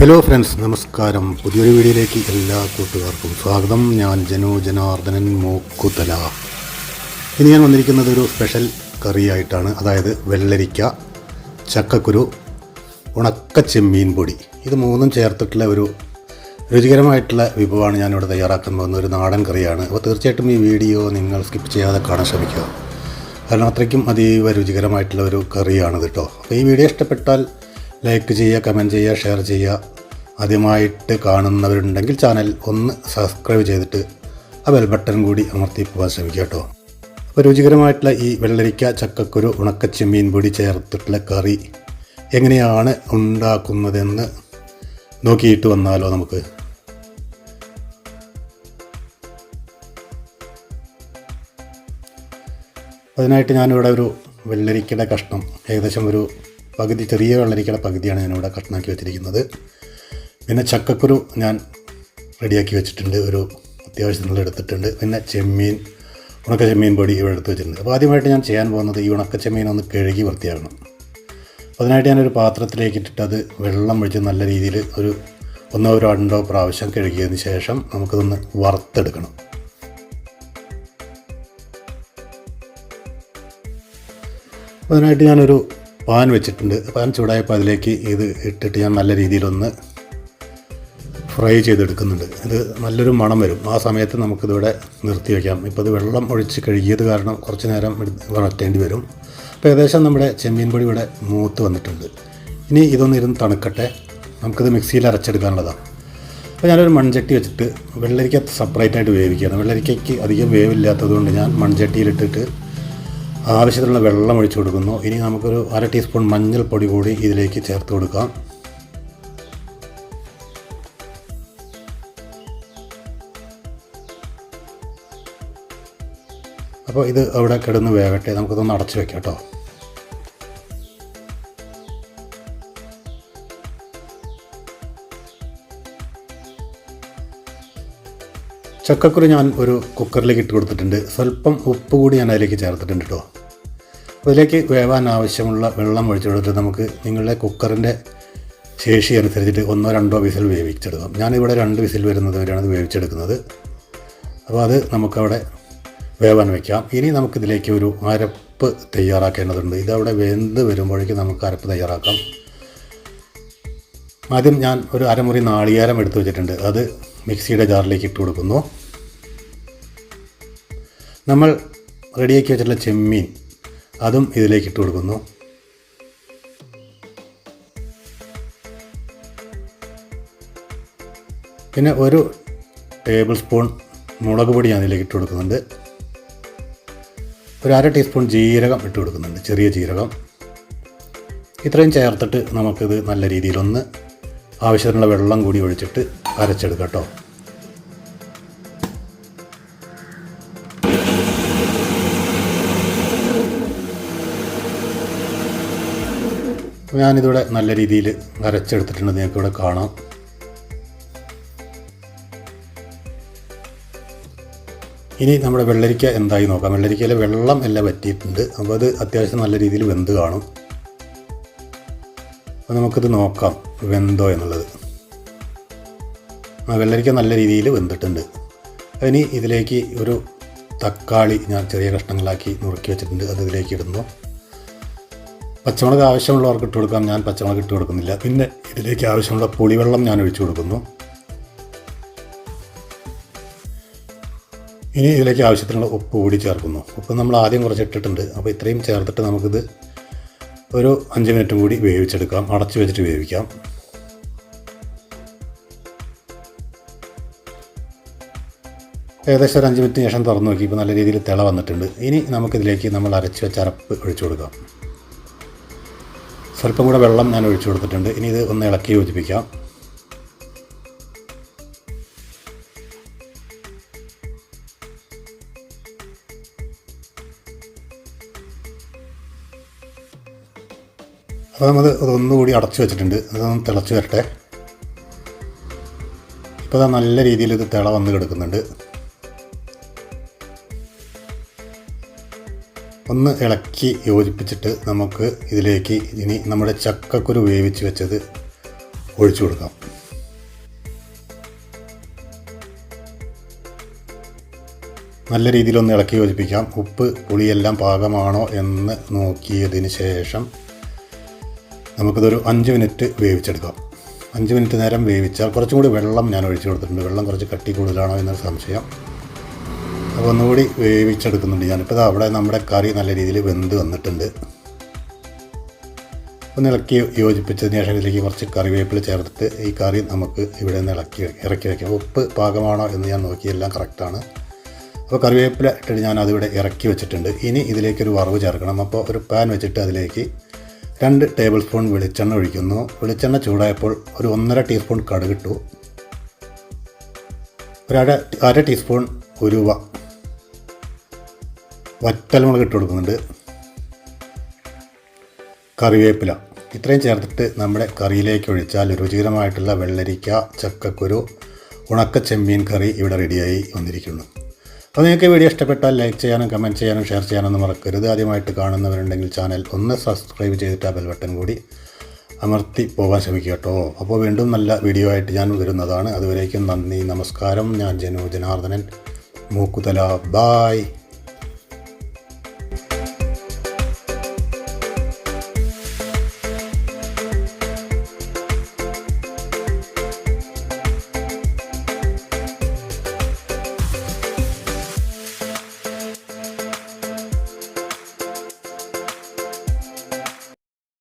Hello friends, നമസ്കാരം. പുതിയൊരു വീഡിയോയിലേക്ക് എല്ലാ കൂട്ടുകാർക്കും സ്വാഗതം. ഞാൻ ജനാർദ്ദനൻ മൂക്കുതല. ഇനി ഞാൻ വന്നിരിക്കുന്നത് ഒരു സ്പെഷ്യൽ കറിയായിട്ടാണ്. അതായത് വെള്ളരിക്ക, ചക്കക്കുരു, ഉണക്ക ചെമ്മീൻ പൊടി, ഇത് മൂന്നും ചേർത്തിട്ടുള്ള ഒരു രുചികരമായിട്ടുള്ള വിഭവമാണ് ഞാനിവിടെ തയ്യാറാക്കാൻ പോകുന്ന ഒരു നാടൻ കറിയാണ്. അപ്പോൾ തീർച്ചയായിട്ടും ഈ വീഡിയോ നിങ്ങൾ സ്കിപ്പ് ചെയ്യാതെ കാണാൻ ശ്രമിക്കുക. കാരണം അത്രയ്ക്കും അതീവ രുചികരമായിട്ടുള്ള ഒരു കറിയാണിത് കേട്ടോ. അപ്പോൾ ഈ വീഡിയോ ഇഷ്ടപ്പെട്ടാൽ ലൈക്ക് ചെയ്യുക, കമൻറ്റ് ചെയ്യുക, ഷെയർ ചെയ്യുക. ആദ്യമായിട്ട് കാണുന്നവരുണ്ടെങ്കിൽ ചാനൽ ഒന്ന് സബ്സ്ക്രൈബ് ചെയ്തിട്ട് ആ ബെൽ ബട്ടൺ കൂടി അമർത്തി പോകാൻ ശ്രമിക്കുക കേട്ടോ. അപ്പോൾ രുചികരമായിട്ടുള്ള ഈ വെള്ളരിക്ക, ചക്കക്കുരു, ഉണക്ക ചെമ്മീൻ പൊടി ചേർത്തിട്ടുള്ള കറി എങ്ങനെയാണ് ഉണ്ടാക്കുന്നതെന്ന് നോക്കിയിട്ട് വന്നാലോ നമുക്ക്. അതിനായിട്ട് ഞാനിവിടെ ഒരു വെള്ളരിക്കയുടെ കഷ്ണം, ഏകദേശം ഒരു പകുതി, ചെറിയ വെള്ളരിക്കയുടെ പകുതിയാണ് ഞാനിവിടെ കഷ്ണമാക്കി വെച്ചിരിക്കുന്നത്. പിന്നെ ചക്കക്കുരു ഞാൻ റെഡിയാക്കി വെച്ചിട്ടുണ്ട്, ഒരു അത്യാവശ്യത്തിനുള്ള എടുത്തിട്ടുണ്ട്. പിന്നെ ചെമ്മീൻ, ഉണക്ക ചെമ്മീൻ പൊടി ഇവിടെ എടുത്ത് വെച്ചിട്ടുണ്ട്. അപ്പോൾ ആദ്യമായിട്ട് ഞാൻ ചെയ്യാൻ പോകുന്നത് ഈ ഉണക്ക ചെമ്മീൻ ഒന്ന് കഴുകി വൃത്തിയാക്കണം. അപ്പോൾ അതിനായിട്ട് ഞാനൊരു പാത്രത്തിലേക്ക് ഇട്ടിട്ട് അത് വെള്ളം ഒഴിച്ച് നല്ല രീതിയിൽ ഒരു 1-2 പ്രാവശ്യം കഴുകിയതിന് ശേഷം നമുക്കതൊന്ന് വറുത്തെടുക്കണം. അതിനായിട്ട് ഞാനൊരു പാൻ വെച്ചിട്ടുണ്ട്. പാൻ ചൂടായപ്പോൾ അതിലേക്ക് ഇത് ഇട്ടിട്ട് ഞാൻ നല്ല രീതിയിലൊന്ന് ഫ്രൈ ചെയ്തെടുക്കുന്നുണ്ട്. ഇത് നല്ലൊരു മണം വരും. ആ സമയത്ത് നമുക്കിതിവിടെ നിർത്തി വയ്ക്കാം. ഇപ്പോൾ ഇത് വെള്ളം ഒഴിച്ച് കഴുകിയത് കാരണം കുറച്ച് നേരം വഴറ്റേണ്ടി വരും. അപ്പോൾ ഏകദേശം നമ്മുടെ ചെമ്മീൻ പൊടി ഇവിടെ മൂത്ത് വന്നിട്ടുണ്ട്. ഇനി ഇതൊന്ന് ഇരുന്ന് തണുക്കട്ടെ, നമുക്കിത് മിക്സിയിൽ അരച്ചെടുക്കാനുള്ളതാണ്. അപ്പോൾ ഞാനൊരു മൺചട്ടി വെച്ചിട്ട് വെള്ളരിക്ക സെപ്പറേറ്റായിട്ട് വേവിക്കുകയാണ്. വെള്ളരിക്കയ്ക്ക് അധികം വേവില്ലാത്തതുകൊണ്ട് ഞാൻ മൺചട്ടിയിലിട്ടിട്ട് ആവശ്യത്തിനുള്ള വെള്ളം ഒഴിച്ചു കൊടുക്കുന്നു. ഇനി നമുക്കൊരു 1/2 ടീസ്പൂൺ മഞ്ഞൾപ്പൊടി കൂടി ഇതിലേക്ക് ചേർത്ത് കൊടുക്കാം. അപ്പോൾ ഇത് അവിടെ കിടന്ന് വേകട്ടെ, നമുക്കിതൊന്ന് അടച്ചു വെക്കാം കേട്ടോ. ചക്കക്കുരു ഞാൻ ഒരു കുക്കറിലേക്ക് ഇട്ട് കൊടുത്തിട്ടുണ്ട്. സ്വല്പം ഉപ്പ് കൂടി ഞാൻ അതിലേക്ക് ചേർത്തിട്ടുണ്ട് കേട്ടോ. അതിലേക്ക് വേവാൻ ആവശ്യമുള്ള വെള്ളം ഒഴിച്ചു കൊടുത്തിട്ട് നമുക്ക് നിങ്ങളുടെ കുക്കറിൻ്റെ ശേഷി അനുസരിച്ചിട്ട് 1-2 വിസിൽ വേവിച്ചെടുക്കാം. ഞാനിവിടെ 2 വിസിൽ വരുന്നത് വരെയാണ് ഇത് വേവിച്ചെടുക്കുന്നത്. അപ്പോൾ അത് നമുക്കവിടെ വേവാൻ വയ്ക്കാം. ഇനി നമുക്കിതിലേക്ക് ഒരു അരപ്പ് തയ്യാറാക്കേണ്ടതുണ്ട്. ഇതവിടെ വെന്ത് വരുമ്പോഴേക്കും നമുക്ക് അരപ്പ് തയ്യാറാക്കാം. ആദ്യം ഞാൻ ഒരു അരമുറി നാളികേരം എടുത്ത് വെച്ചിട്ടുണ്ട്. അത് മിക്സിയുടെ ജാറിലേക്ക് ഇട്ട് കൊടുക്കുന്നു. നമ്മൾ റെഡിയാക്കി വെച്ചിട്ടുള്ള ചെമ്മീൻ അതും ഇതിലേക്ക് ഇട്ട് കൊടുക്കുന്നു. പിന്നെ 1 ടേബിൾ സ്പൂൺ മുളക് പൊടി ഞാൻ ഇതിലേക്ക് ഇട്ട് കൊടുക്കുന്നുണ്ട്. ഒരു 1/2 ടീസ്പൂൺ ജീരകം ഇട്ട് കൊടുക്കുന്നുണ്ട്, ചെറിയ ജീരകം. ഇത്രയും ചേർത്തിട്ട് നമുക്കിത് നല്ല രീതിയിലൊന്ന് ആവശ്യത്തിനുള്ള വെള്ളം കൂടി ഒഴിച്ചിട്ട് അരച്ചെടുക്കാം കേട്ടോ. ഞാനിതിവിടെ നല്ല രീതിയിൽ അരച്ചെടുത്തിട്ടുണ്ട്, നിങ്ങൾക്കിവിടെ കാണാം. ഇനി നമ്മുടെ വെള്ളരിക്ക എന്തായി നോക്കാം. വെള്ളരിക്കയിലെ വെള്ളം എല്ലാം വറ്റിയിട്ടുണ്ട്. അപ്പോൾ അത് അത്യാവശ്യം നല്ല രീതിയിൽ വെന്ത് കാണും. അപ്പോൾ നമുക്കിത് നോക്കാം വെന്തോ എന്നുള്ളത്. വെള്ളരിക്ക നല്ല രീതിയിൽ വെന്തിട്ടുണ്ട്. ഇനി ഇതിലേക്ക് ഒരു തക്കാളി ഞാൻ ചെറിയ കഷ്ണങ്ങളാക്കി നുറുക്കി വെച്ചിട്ടുണ്ട്, അത് ഇതിലേക്ക് ഇടുന്നു. പച്ചമുളക് ആവശ്യമുള്ളവർക്ക് ഇട്ട് കൊടുക്കാം, ഞാൻ പച്ചമുളക് ഇട്ട് കൊടുക്കുന്നില്ല. പിന്നെ ഇതിലേക്ക് ആവശ്യമുള്ള പുളിവെള്ളം ഞാൻ ഒഴിച്ചു കൊടുക്കുന്നു. ഇനി ഇതിലേക്ക് ആവശ്യത്തിനുള്ള ഉപ്പ് കൂടി ചേർക്കുന്നു. ഉപ്പ് നമ്മൾ ആദ്യം കുറച്ച് ഇട്ടിട്ടുണ്ട്. അപ്പോൾ ഇത്രയും ചേർത്തിട്ട് നമുക്കിത് ഒരു 5 മിനിറ്റും കൂടി വേവിച്ചെടുക്കാം. അടച്ചു വെച്ചിട്ട് വേവിക്കാം. ഏകദേശം ഒരു 5 മിനിറ്റിന് ശേഷം തുറന്നു നോക്കി. ഇപ്പോൾ നല്ല രീതിയിൽ തിള വന്നിട്ടുണ്ട്. ഇനി നമുക്കിതിലേക്ക് നമ്മൾ അരച്ച് വെച്ച അരപ്പ് ഒഴിച്ചു കൊടുക്കാം. സ്വല്പം കൂടെ വെള്ളം ഞാൻ ഒഴിച്ചു കൊടുത്തിട്ടുണ്ട്. ഇനി ഇത് ഒന്ന് ഇളക്കി യോജിപ്പിക്കാം. അപ്പോൾ നമ്മൾ അതൊന്നുകൂടി അടച്ചു വെച്ചിട്ടുണ്ട്. അതൊന്ന് തിളച്ച് വരട്ടെ. ഇപ്പോൾ അത് നല്ല രീതിയിൽ ഇത് തിള വന്ന് കിടക്കുന്നുണ്ട്. ഒന്ന് ഇളക്കി യോജിപ്പിച്ചിട്ട് നമുക്ക് ഇതിലേക്ക് ഇനി നമ്മുടെ ചക്കക്കുരു വേവിച്ച് വെച്ചത് ഒഴിച്ചു കൊടുക്കാം. നല്ല രീതിയിലൊന്ന് ഇളക്കി യോജിപ്പിക്കാം. ഉപ്പ് പുളിയെല്ലാം പാകമാണോ എന്ന് നോക്കിയതിന് ശേഷം നമുക്കിതൊരു 5 മിനിറ്റ് വേവിച്ചെടുക്കാം. 5 മിനിറ്റ് നേരം വേവിച്ചാൽ കുറച്ചും കൂടി വെള്ളം ഞാൻ ഒഴിച്ചു കൊടുത്തിട്ടുണ്ട്. വെള്ളം കുറച്ച് കട്ടി കൂടുതലാണോ എന്നൊരു സംശയം. അപ്പോൾ ഒന്നുകൂടി വേവിച്ചെടുക്കുന്നുണ്ട് ഞാനിപ്പോൾ. അവിടെ നമ്മുടെ കറി നല്ല രീതിയിൽ വെന്ത് വന്നിട്ടുണ്ട്. ഒന്ന് ഇളക്കി യോജിപ്പിച്ചതിന് ശേഷം ഇതിലേക്ക് കുറച്ച് കറിവേപ്പില ചേർത്തിട്ട് ഈ കറി നമുക്ക് ഇവിടെ നിന്ന് ഇറക്കി വയ്ക്കാം. ഉപ്പ് പാകമാണോ എന്ന് ഞാൻ നോക്കി, എല്ലാം കറക്റ്റാണ്. അപ്പോൾ കറിവേപ്പില ഇട്ടിട്ട് ഞാൻ അതിവിടെ ഇറക്കി വെച്ചിട്ടുണ്ട്. ഇനി ഇതിലേക്കൊരു വറവ് ചേർക്കണം. അപ്പോൾ ഒരു പാൻ വെച്ചിട്ട് അതിലേക്ക് 2 ടേബിൾ സ്പൂൺ വെളിച്ചെണ്ണ ഒഴിക്കുന്നു. വെളിച്ചെണ്ണ ചൂടായപ്പോൾ ഒരു 1.5 ടീസ്പൂൺ കടുകിട്ടു. അര ടീസ്പൂൺ ഉലുവ, വറ്റൽമുളക് ഇട്ട് കൊടുക്കുന്നുണ്ട്, കറിവേപ്പില. ഇത്രയും ചേർത്തിട്ട് നമ്മുടെ കറിയിലേക്ക് ഒഴിച്ചാൽ രുചികരമായിട്ടുള്ള വെള്ളരിക്ക ചക്കക്കുരു ഉണക്ക ചെമ്മീൻ കറി ഇവിടെ റെഡിയായി വന്നിരിക്കുന്നു. അപ്പോൾ നിങ്ങൾക്ക് വീഡിയോ ഇഷ്ടപ്പെട്ടാൽ ലൈക്ക് ചെയ്യാനും കമൻറ്റ് ചെയ്യാനും ഷെയർ ചെയ്യാനൊന്നും മറക്കരുത്. ആദ്യമായിട്ട് കാണുന്നവരുണ്ടെങ്കിൽ ചാനൽ ഒന്ന് സബ്സ്ക്രൈബ് ചെയ്തിട്ട് ആ ബെൽ ബട്ടൺ കൂടി അമർത്തി പോകാൻ ശ്രമിക്കുക കേട്ടോ. അപ്പോൾ വീണ്ടും നല്ല വീഡിയോ ആയിട്ട് ഞാൻ വരുന്നതാണ്. അതുവരേക്കും നന്ദി, നമസ്കാരം. ഞാൻ ജനു ജനാർദ്ദനൻ മൂക്കുതല. ബായ്.